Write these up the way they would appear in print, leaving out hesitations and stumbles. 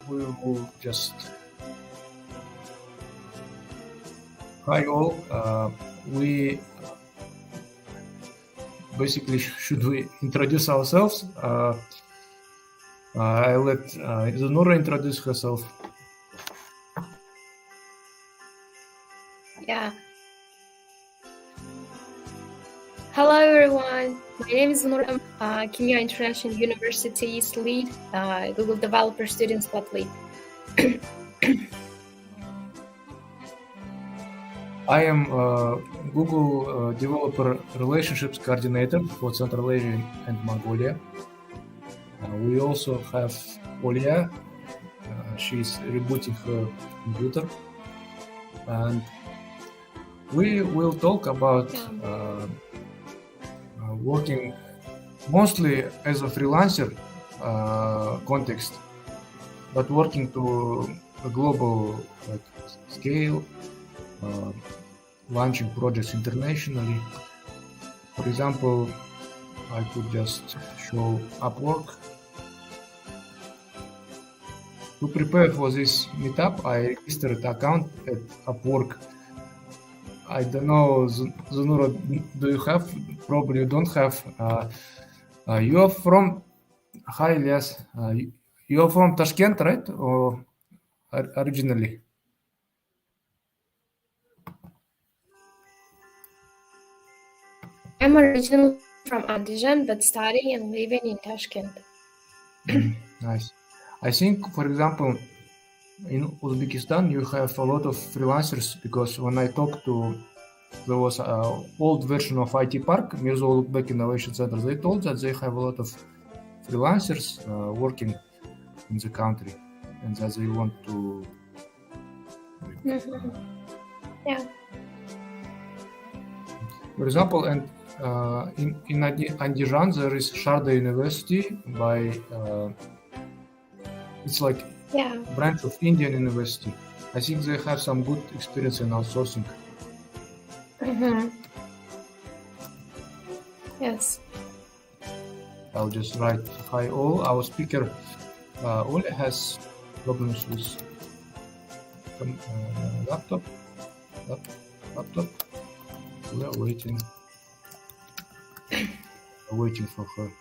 we will just hi all. We basically should we introduce ourselves? I let Zanura introduce herself. Yeah. Hello everyone. My name is Nura. Kenya International University's lead, Google Developer Student Squad lead. I am Google Developer Relationships Coordinator for Central Asia and Mongolia. We also have Oliya. She's rebooting her computer. And we will talk about working mostly as a freelancer context, but working to a global scale, launching projects internationally. For example, I could just show Upwork. To prepare for this meetup, I registered an account at Upwork. I don't know, Zanura, do you have? Probably you don't have. You are from, hi Elias, you are from Tashkent, right? Or originally? I'm originally from Andijan, but studying and living in Tashkent. Nice. I think, for example, in Uzbekistan, you have a lot of freelancers because when I talked to, there was an old version of IT Park, Mirzo Ulugbek Innovation Center, they told that they have a lot of freelancers working in the country and that they want to... Yeah. For example, and in Andijan, there is Sharda University by... it's like branch of Indian University. I think they have some good experience in outsourcing. Yes. I'll just write hi all. Our speaker Oli has problems with laptop. We are waiting for her.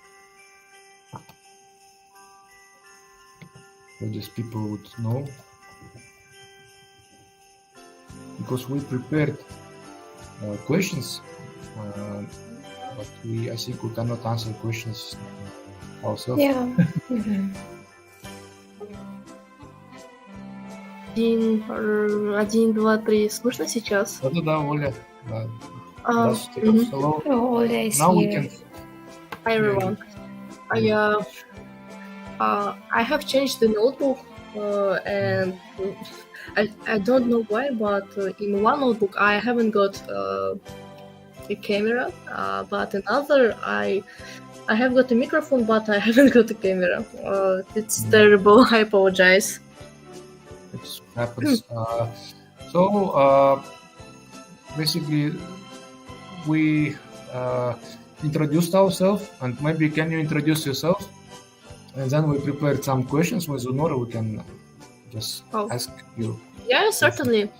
So these people would know, because we prepared questions, but I think we cannot answer questions ourselves. Yeah. Один, два, три. Слышно сейчас? Да, Оля. Hello. Olia is Now here. we can. Hi everyone. I have changed the notebook and I don't know why, but in one notebook I haven't got a camera, but another I have got a microphone, but I haven't got a camera. It's terrible. I apologize. It happens. Basically, we introduced ourselves, and maybe can you introduce yourself? And then we prepared some questions with Zanura. We can just ask you. Yeah, certainly.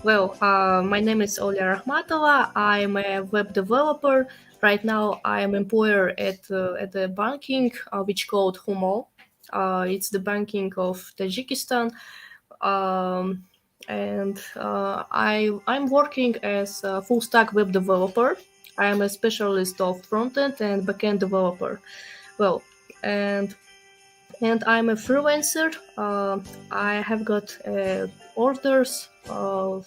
Well, my name is Oliya Rakhmatova. I'm a web developer. Right now, I am employer at the banking, which called Humo. It's the banking of Tajikistan. And I'm working as a full stack web developer. I am a specialist of front-end and back-end developer. Well, and I'm a freelancer. I have got orders for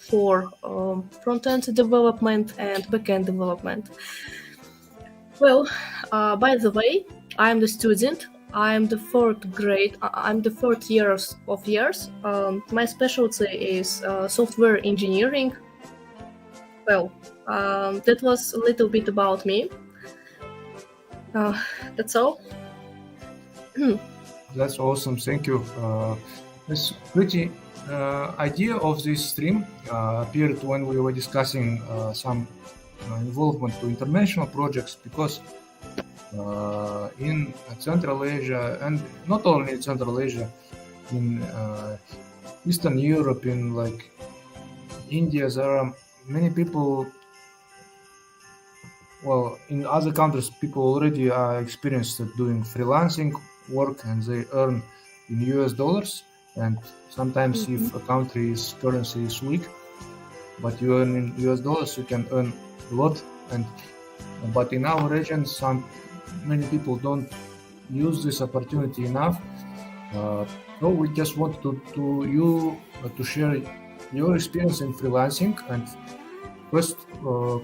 front-end development and back-end development. Well, by the way, I'm the student. I'm the fourth grade. I'm the fourth years. My specialty is software engineering. Well, that was a little bit about me. That's all. That's awesome. Thank you. This pretty idea of this stream appeared when we were discussing some involvement to international projects, because in Central Asia, and not only in Central Asia, in Eastern Europe, in like India, there are many people. Well, in other countries, people already are experienced at doing freelancing work, and they earn in US dollars. And sometimes, if a country's currency is weak, but you earn in US dollars, you can earn a lot. But in our region, many people don't use this opportunity enough. So we just want to share your experience in freelancing. And first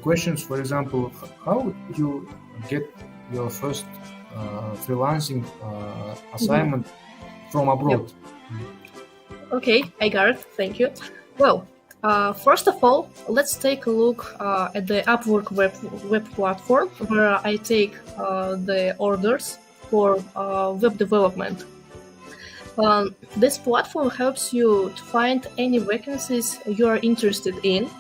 questions, for example, how did you get your first freelancing assignment from abroad? Okay, I got it. Thank you. Well, first of all, let's take a look at the Upwork web platform, where I take the orders for web development. This platform helps you to find any vacancies you are interested in.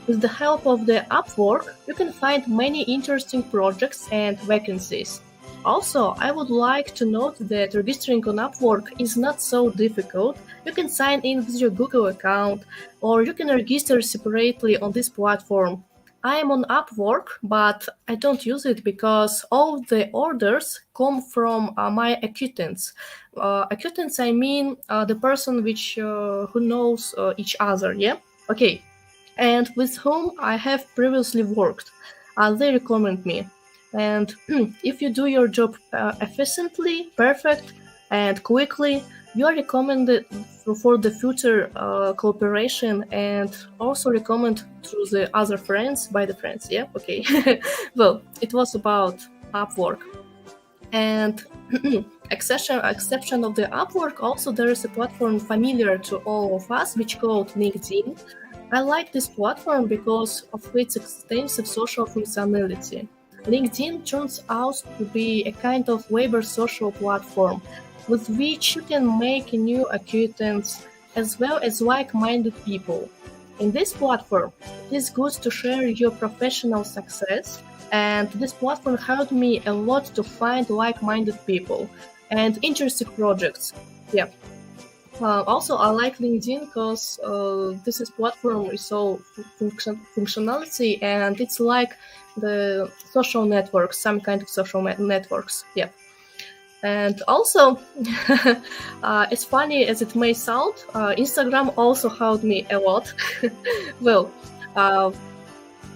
With the help of the Upwork, you can find many interesting projects and vacancies. Also, I would like to note that registering on Upwork is not so difficult. You can sign in with your Google account, or you can register separately on this platform. I am on Upwork, but I don't use it because all the orders come from my acquaintance. Acquaintance, I mean the person who knows each other, yeah? Okay. And with whom I have previously worked. They recommend me. And if you do your job efficiently, perfect, and quickly, you are recommended for the future cooperation, and also recommended through the other friends, by the friends, yeah? Okay. Well, it was about Upwork. And exception of the Upwork, also there is a platform familiar to all of us, which called LinkedIn. I like this platform because of its extensive social functionality. LinkedIn turns out to be a kind of labor social platform with which you can make new acquaintances as well as like-minded people. In this platform, it is good to share your professional success, and this platform helped me a lot to find like-minded people and interesting projects. Yeah. Also, I like LinkedIn because this platform is so functionality, and it's like the social networks, some kind of social networks. Yeah. And also, as funny as it may sound, Instagram also helped me a lot. Well,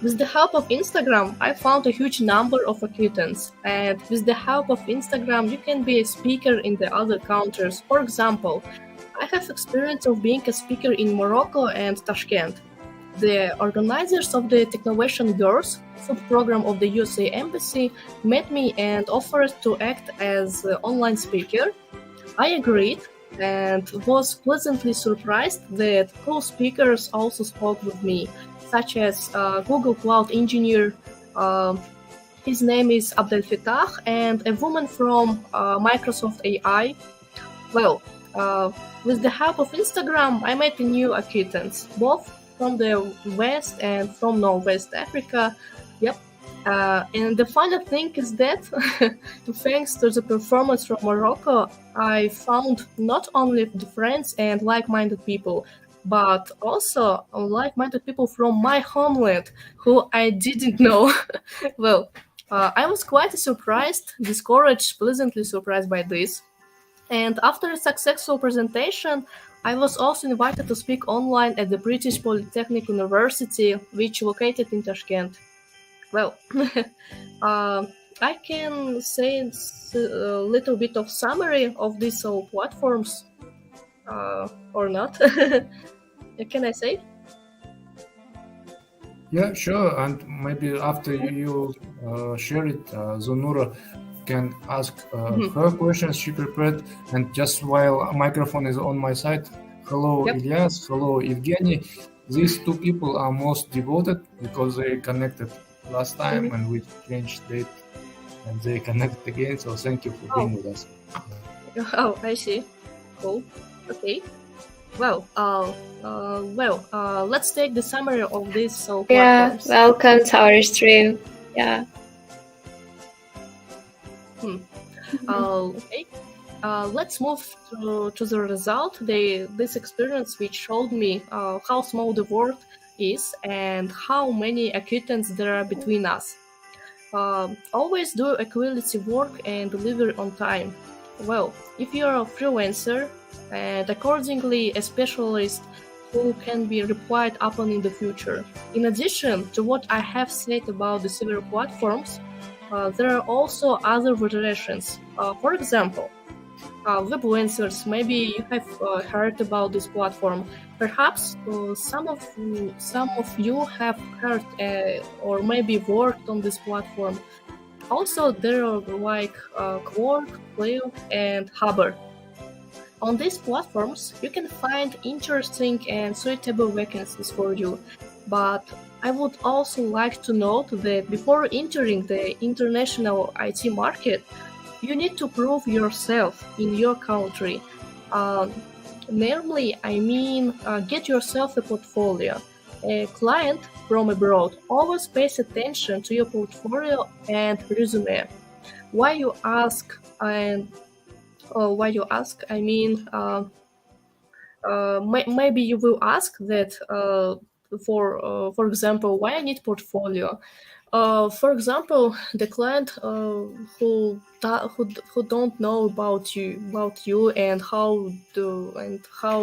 with the help of Instagram, I found a huge number of acquaintances. And with the help of Instagram, you can be a speaker in the other countries. For example, I have experience of being a speaker in Morocco and Tashkent. The organizers of the Technovation Girls sub-program of the USA Embassy met me and offered to act as an online speaker. I agreed and was pleasantly surprised that cool speakers also spoke with me, such as Google Cloud engineer, his name is Abdel Fattah, and a woman from Microsoft AI. Well, with the help of Instagram, I met new acquaintances, both from the West and from Northwest Africa. Yep. And the funny thing is that, thanks to the performance from Morocco, I found not only the friends and like-minded people, but also like-minded people from my homeland who I didn't know. Well, I was quite surprised, discouraged, pleasantly surprised by this. And after a successful presentation, I was also invited to speak online at the British Polytechnic University, which located in Tashkent. Well, I can say a little bit of summary of these all platforms, or not. Can I say? Yeah, sure. And maybe after you share it, Zonura can ask her questions she prepared. And just while a microphone is on my side, hello, Yep. Ilyas, hello, Evgeny. These two people are most devoted because they connected last time and we changed date and they connected again. So thank you for being with us. Oh, I see. Cool. Okay. Well, let's take the summary of these platforms. Yeah, welcome to our stream. Yeah. Okay. let's move to the result. This experience which showed me how small the world is and how many acquaintances there are between us. Always do quality work and deliver on time. Well, if you're a freelancer and accordingly a specialist who can be replied upon in the future. In addition to what I have said about the several platforms, there are also other variations. For example, weblancers. Maybe you have heard about this platform. Perhaps some of you have heard or maybe worked on this platform. Also, there are like Quark, Play, and Hubber. On these platforms, you can find interesting and suitable vacancies for you. But I would also like to note that before entering the international IT market, you need to prove yourself in your country. Namely, I mean, get yourself a portfolio. A client from abroad always pays attention to your portfolio and resume. Why you ask? I mean, maybe you will ask that for example, why I need portfolio. For example, the client who don't know about you and how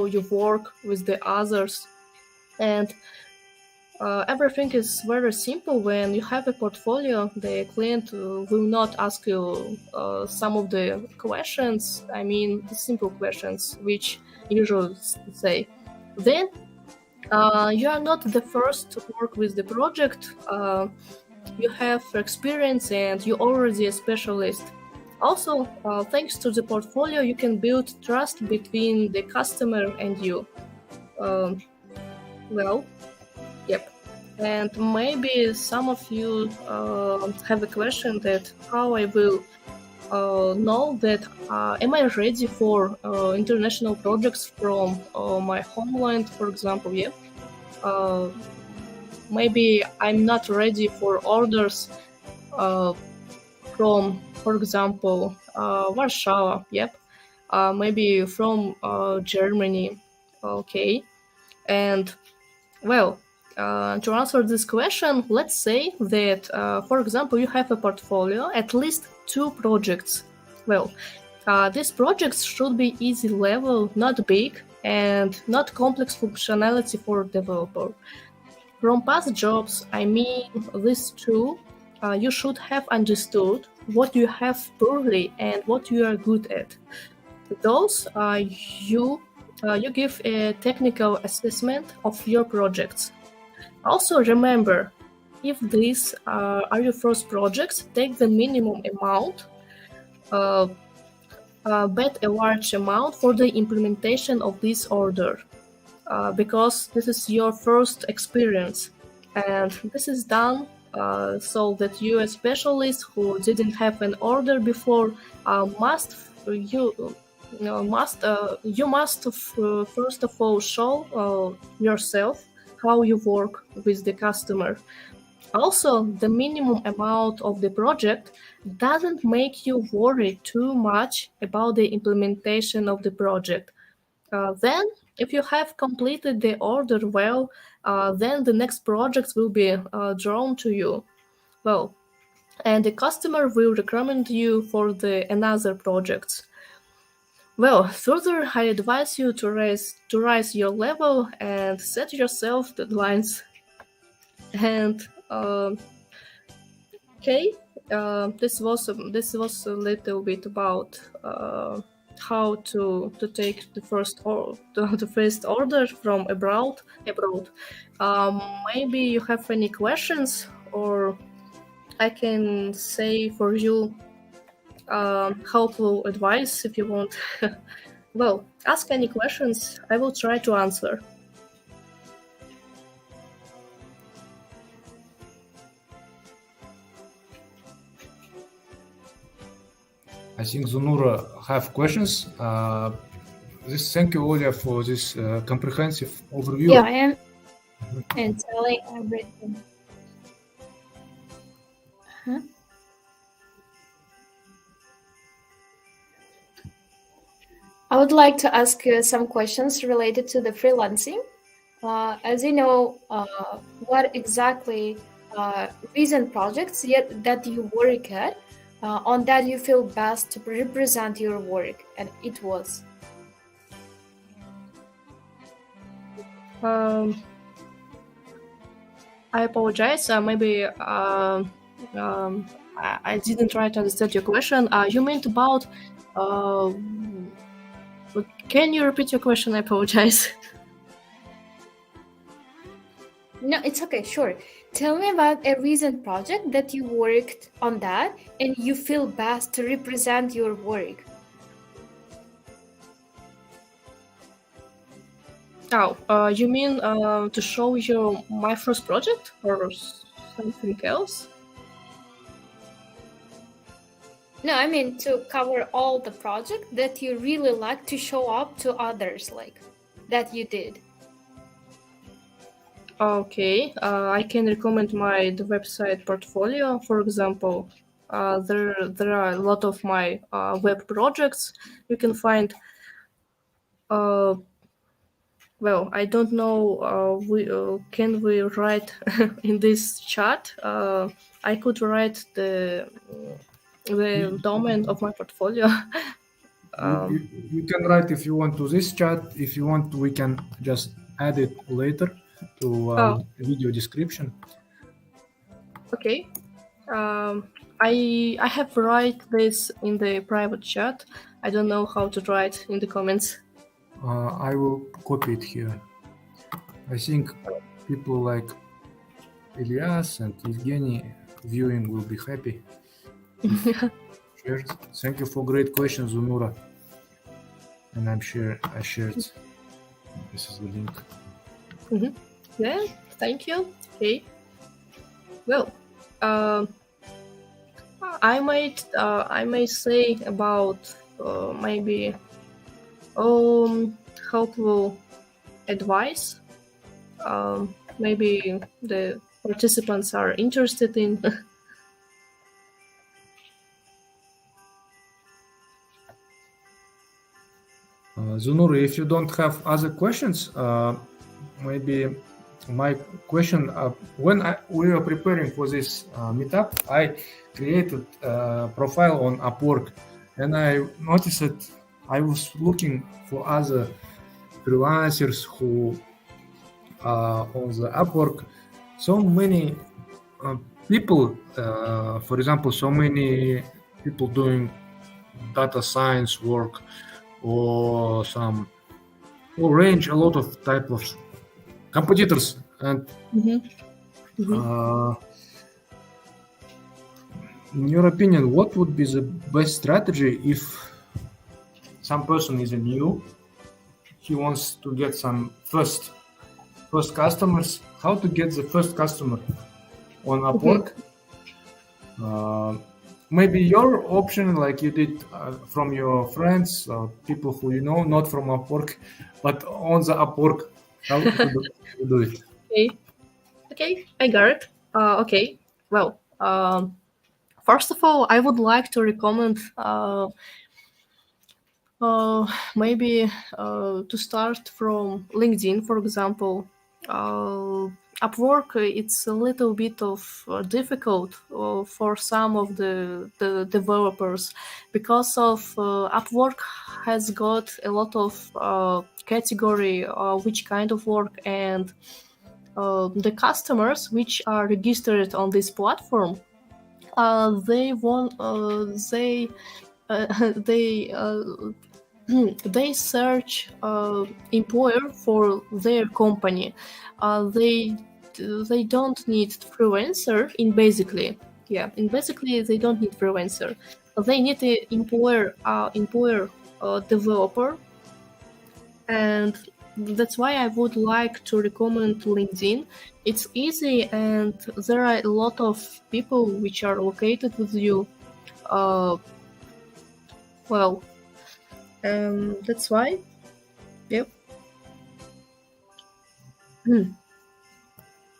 you work with the others, and everything is very simple. When you have a portfolio, the client will not ask you some of the questions. I mean, the simple questions which usually say. Then you are not the first to work with the project. You have experience and you're already a specialist. Also, thanks to the portfolio, you can build trust between the customer and you. Well, yep. And maybe some of you have a question that how I will know that am I ready for international projects from my homeland, for example. Yeah. Maybe I'm not ready for orders from, for example, Warsaw. Yep. Maybe from Germany. Okay. And well, to answer this question, let's say that, for example, you have a portfolio, at least 2 projects. Well, these projects should be easy level, not big, and not complex functionality for developer. From past jobs, I mean these 2, you should have understood what you have poorly and what you are good at. Those you give a technical assessment of your projects. Also remember, if these are your first projects, take the minimum amount, bet a large amount for the implementation of this order, because this is your first experience, and this is done so that you, a specialist who didn't have an order before, must first of all show yourself how you work with the customer. Also, the minimum amount of the project doesn't make you worry too much about the implementation of the project. Then, if you have completed the order well, then the next projects will be drawn to you. Well, and the customer will recommend you for the another projects. Well, further, I advise you to raise your level and set yourself deadlines. And okay, this was a little bit about how to take the first order from abroad. Maybe you have any questions, or I can say for you helpful advice if you want. Well, ask any questions. I will try to answer. I think Zunura have questions. Thank you, Oliya, for this comprehensive overview. Yeah, I am. And telling everything. I would like to ask you some questions related to the freelancing. As you know, what exactly recent projects yet that you work at, on that you feel best to represent your work, and it was. I apologize. Maybe I didn't try to understand your question. You meant about. Can you repeat your question? I apologize. No, it's okay, sure. Tell me about a recent project that you worked on that and you feel best to represent your work. Oh, you mean to show you my first project or something else? No, I mean to cover all the project that you really like to show up to others, like that you did. Okay, I can recommend the website portfolio, for example. There are a lot of my web projects you can find. Well, I don't know. Can we write in this chat? I could write the domain of my portfolio. You can write if you want to this chat. If you want, we can just add it later to video description. Okay. I have write this in the private chat. I don't know how to write in the comments. I will copy it here. I think people like Elias and Evgeny viewing will be happy. Thank you for great questions, Zunura. And I shared. This is the link. Yeah, thank you. Okay. Well, I may say about maybe helpful advice. Maybe the participants are interested in. Zunura, if you don't have other questions, maybe my question, when we were preparing for this meetup, I created a profile on Upwork, and I noticed that I was looking for other freelancers who on the Upwork. So many people, for example, so many people doing data science work or range a lot of type of competitors. And in your opinion, what would be the best strategy if some person is new, he wants to get some first customers? How to get the first customer on Upwork? Maybe your option, like you did from your friends or people who you know, not from Upwork, but on the Upwork, how to do it? Okay, I got it. Okay, well, first of all, I would like to recommend maybe to start from LinkedIn, for example. Upwork, it's a little bit of difficult for some of the developers because of Upwork has got a lot of category which kind of work, and the customers which are registered on this platform, they want they search employer for their company. They don't need freelancer in basically. Yeah, in basically they don't need freelancer. They need an employer developer, and that's why I would like to recommend LinkedIn. It's easy, and there are a lot of people which are located with you. That's why. Yep.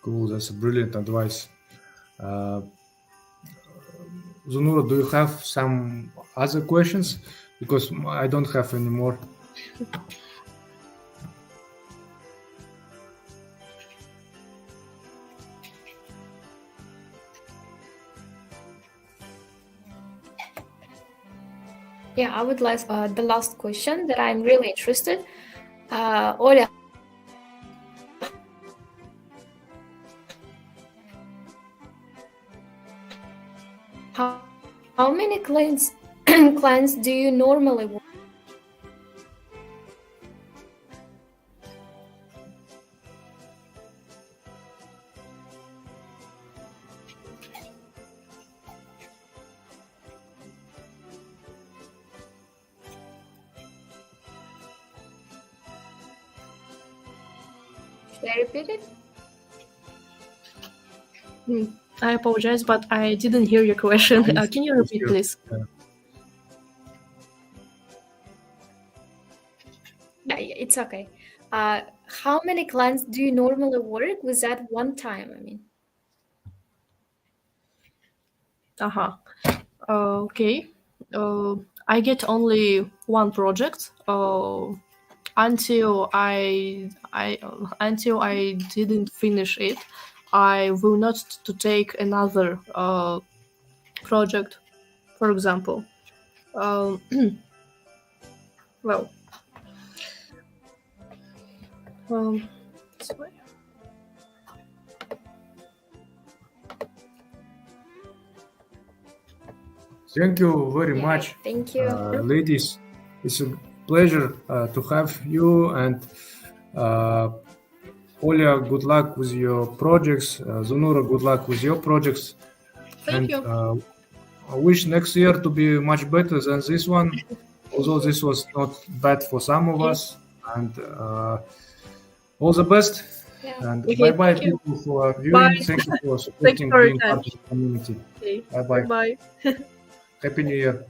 Cool, that's a brilliant advice. Zunura, do you have some other questions? Because I don't have any more. Yeah, I would like the last question that I'm really interested. Oля, how many clients clients do you normally work? Should I repeat it? I apologize, but I didn't hear your question. Can you repeat, please? Yeah, it's okay. How many clients do you normally work with at one time? I mean, Okay. I get only one project until I didn't finish it. I will not to take another project, for example. Well, sorry. Thank you very yeah, much, thank you. ladies. It's a pleasure to have you, and Olia, good luck with your projects. Zunura, good luck with your projects. Thank you. I wish next year to be much better than this one, although this was not bad for some of us. And all the best. Yeah. And Okay, bye-bye thank you. people who are viewing. Bye. Thank you for Thank you supporting for your being time. part of the community. Okay. Bye-bye. Bye. Happy New Year.